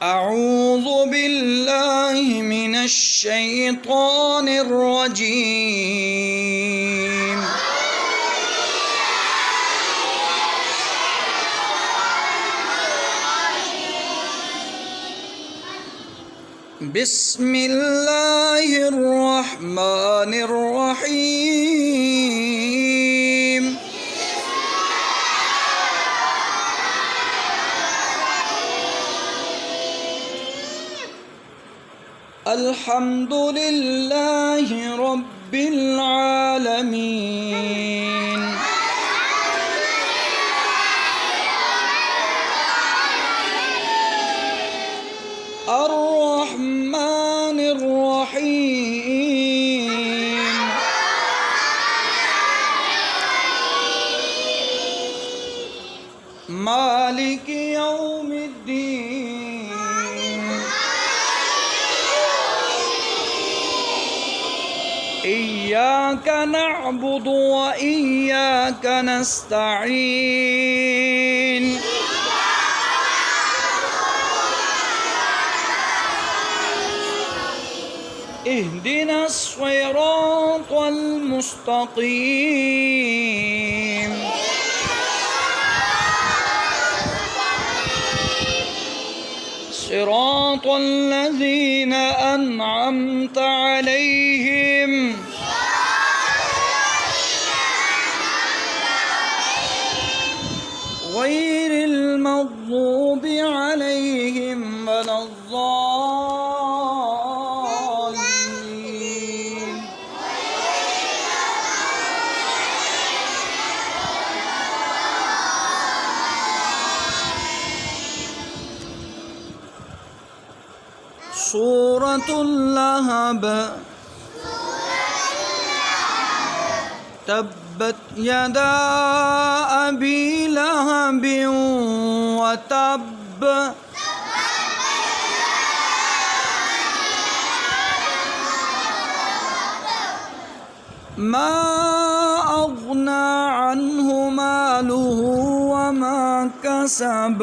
أعوذ بالله من الشيطان الرجيم. بسم الله الرحمن الرحيم. الحمد لله رب العالمين. الرحمن الرحيم. مالك يوم الدين. إياك نعبد وإياك نستعين. اهدنا الصراط المستقيم. صراط الذين أنعمت عليهم غير المغضوب عليهم ولا الضالين. سورة اللهب. تبت يدا أبي لهب وتب. ما أغنى عنه ماله وما كسب.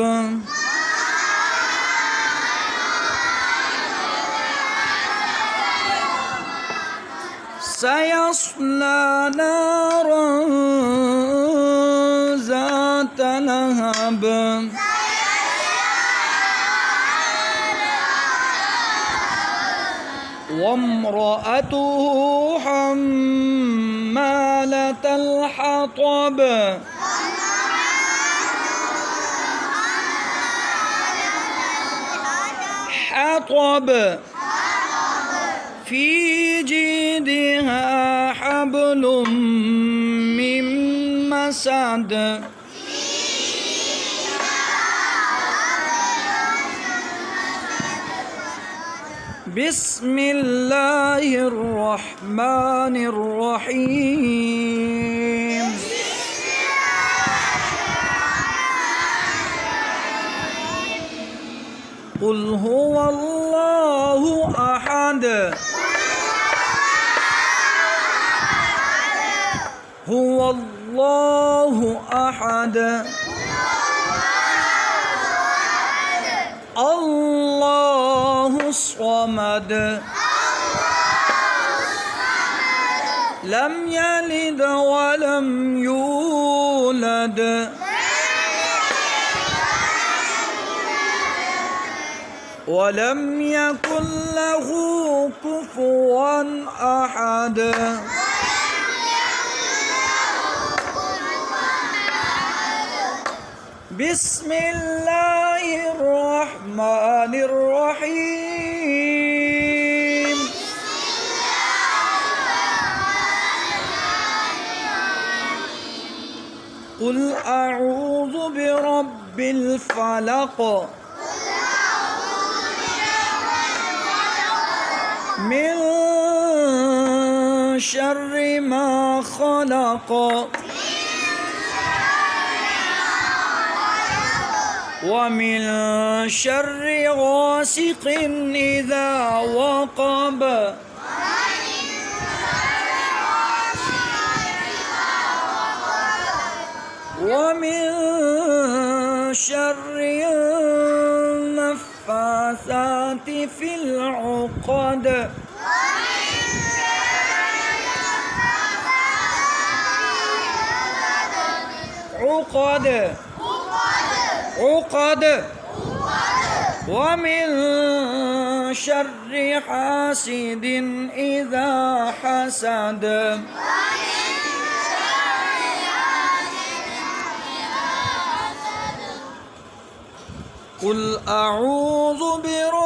سيصلى نارا ذات لهب. وامرأته حمالة الحطب. حطب في جيدها حبل من مسد. بسم الله الرحمن الرحيم. قل هو الله أحد. هو الله أحد. الله الصمد. لم يلد ولم يولد. ولم يكن له كفوا أحد. بسم الله الرحمن الرحيم. قل أعوذ برب الفلق. من شر ما خلق. ومن شر غاسق إذا وقب. ومن شر النفاثات النفاثات في العقد عقد ومن شر حاسد إذا حسد قل أعوذ برب